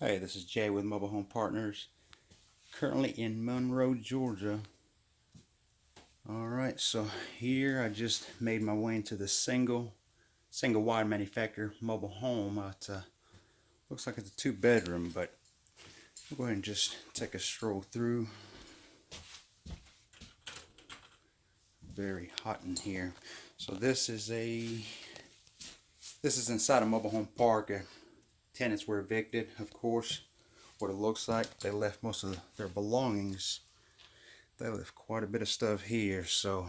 Hey, this is Jay with Mobile Home Partners, currently in Monroe, Georgia. Alright, so here I just made my way into the single wide manufacturer mobile home. It looks like it's a 2-bedroom, but we'll go ahead and just take a stroll through. Very hot in here. So this is inside a mobile home park. Tenants were evicted, of course. What it looks like, they left most of their belongings. They left quite a bit of stuff here, so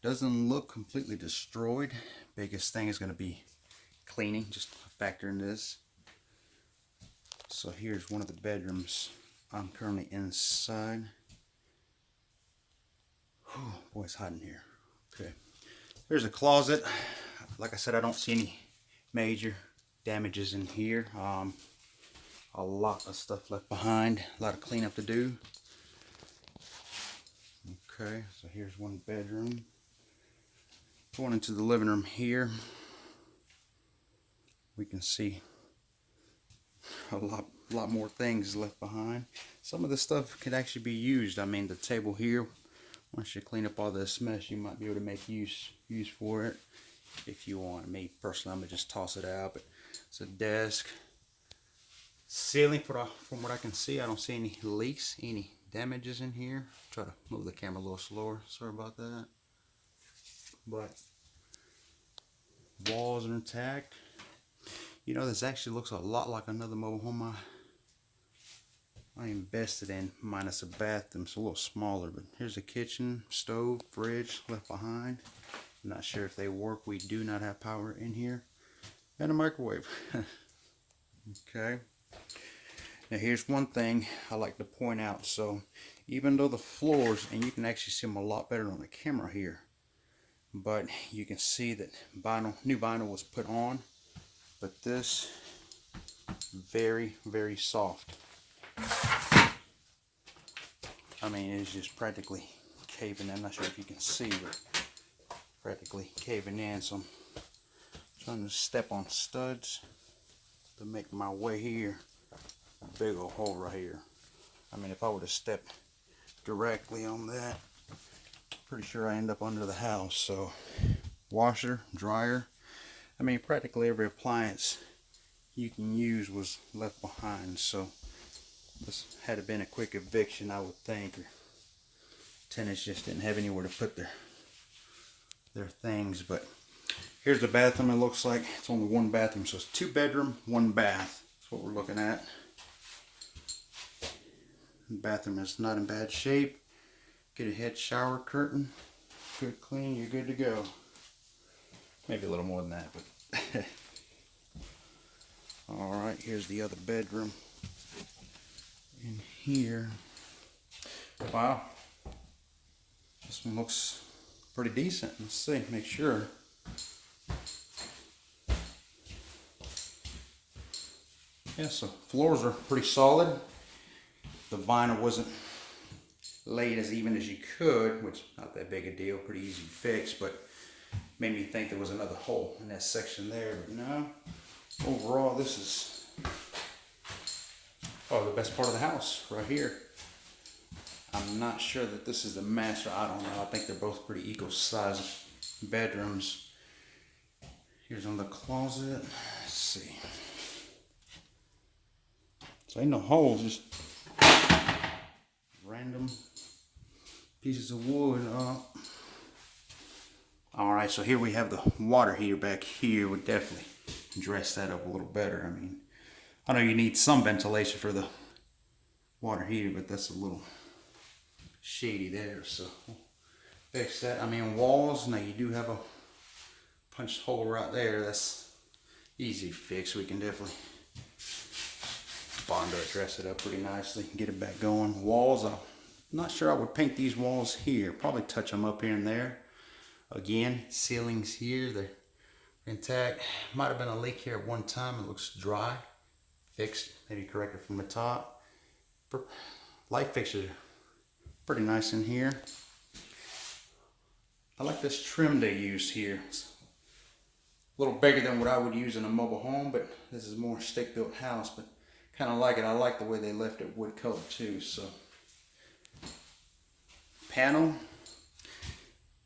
doesn't look completely destroyed. Biggest thing is going to be cleaning, just a factor in this. So here's one of the bedrooms. I'm currently inside. Whew, boy, it's hot in here. Okay, there's a closet. Like I said, I don't see any major damages in here. A lot of stuff left behind, a lot of cleanup to do. Okay, so here's one bedroom. Going into the living room here, we can see a lot more things left behind. Some of the stuff could actually be used. I mean, the table here, once you clean up all this mess, you might be able to make use for it if you want. Me personally, I'm gonna just toss it out. But it's a desk. Ceiling, from what I can see, I don't see any leaks, any damages in here. Try to move the camera a little slower. Sorry about that. But walls are intact. You know, this actually looks a lot like another mobile home I invested in, minus a bathroom. It's a little smaller, but here's a kitchen, stove, fridge left behind. I'm not sure if they work. We do not have power in here. And a microwave. Okay. Now here's one thing I like to point out. So even though the floors, and you can actually see them a lot better on the camera here, but you can see that new vinyl was put on, but this very soft. I mean, it's just practically caving in. I'm not sure if you can see, but practically caving in. So I'm trying to step on studs to make my way here. A big old hole right here. I mean, if I would have stepped directly on that, pretty sure I end up under the house. So washer, dryer, I mean, practically every appliance you can use was left behind. So this had been a quick eviction, I would think. Or tenants just didn't have anywhere to put their things. But here's the bathroom. It looks like it's only one bathroom, so it's 2-bedroom, 1 bath. That's what we're looking at. The bathroom is not in bad shape. Get a head shower curtain, good clean, you're good to go. Maybe a little more than that, but all right, here's the other bedroom. In here, wow, this one looks pretty decent. Let's see, make sure. Yeah, so floors are pretty solid. The vinyl wasn't laid as even as you could, which not that big a deal, pretty easy to fix, but made me think there was another hole in that section there, but no. Overall, this is the best part of the house right here. I'm not sure that this is the master. I don't know. I think they're both pretty equal sized bedrooms. Here's another closet. Let's see. So ain't no holes, just random pieces of wood. Alright, so here we have the water heater back here. Would definitely dress that up a little better. I mean, I know you need some ventilation for the water heater, but that's a little shady there, so we'll fix that. I mean, walls, now you do have a punched hole right there. That's easy to fix. We can definitely Bondo dress it up pretty nicely, get it back going. Walls, I'm not sure I would paint these walls here. Probably touch them up here and there. Again, ceilings here, they're intact. Might have been a leak here at one time. It looks dry. Fixed, maybe corrected from the top. Light fixtures are pretty nice in here. I like this trim they used here. It's a little bigger than what I would use in a mobile home, but this is more stick-built house. But kind of like it. I like the way they left it wood color too. So panel.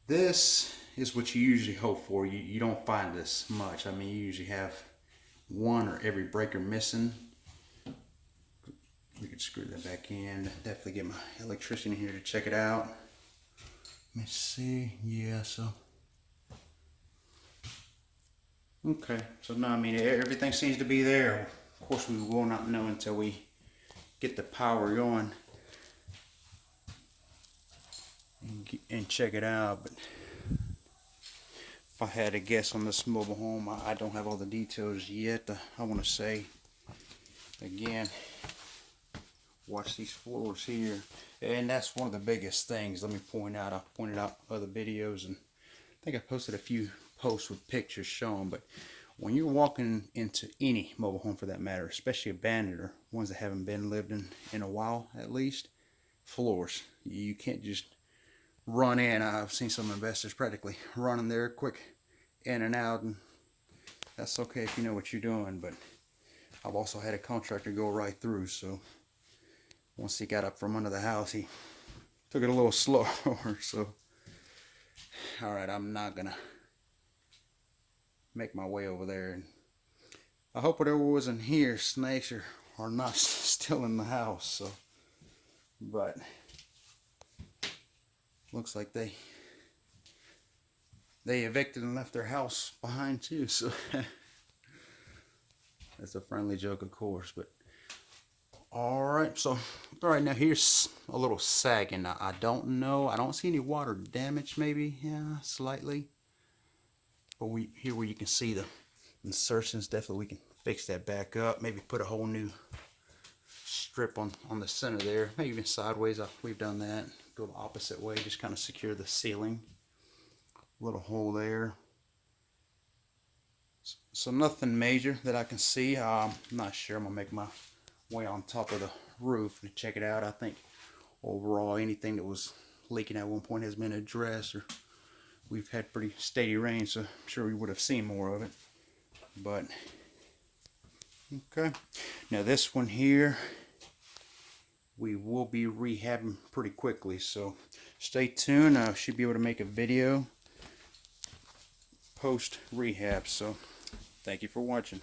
This is what you usually hope for. You don't find this much. I mean, you usually have one or every breaker missing. We could screw that back in. Definitely get my electrician in here to check it out. Let me see. Yeah, so. Okay, so no, I mean, everything seems to be there. Of course, we will not know until we get the power going and check it out. But if I had to guess on this mobile home, I don't have all the details yet. I want to say, again, watch these floors here. And that's one of the biggest things. Let me point out. I've pointed out other videos, and I think I posted a few posts with pictures showing. But when you're walking into any mobile home for that matter, especially abandoned or ones that haven't been lived in a while at least, floors. You can't just run in. I've seen some investors practically running there quick in and out, and that's okay if you know what you're doing, but I've also had a contractor go right through. So once he got up from under the house, he took it a little slower. So all right, I'm not gonna make my way over there, and I hope whatever was in here, snakes are not still in the house. So but looks like they evicted and left their house behind too. So that's a friendly joke, of course. But all right, so all right, now here's a little sagging. I don't know. I don't see any water damage. Maybe, yeah, slightly. But here where you can see the insertions, definitely we can fix that back up. Maybe put a whole new strip on the center there. Maybe even sideways. We've done that. Go the opposite way. Just kind of secure the ceiling. Little hole there. So nothing major that I can see. I'm not sure. I'm gonna make my way on top of the roof to check it out. I think overall anything that was leaking at one point has been addressed, or we've had pretty steady rain, so I'm sure we would have seen more of it. But okay, now this one here we will be rehabbing pretty quickly, so stay tuned. I should be able to make a video post rehab. So thank you for watching.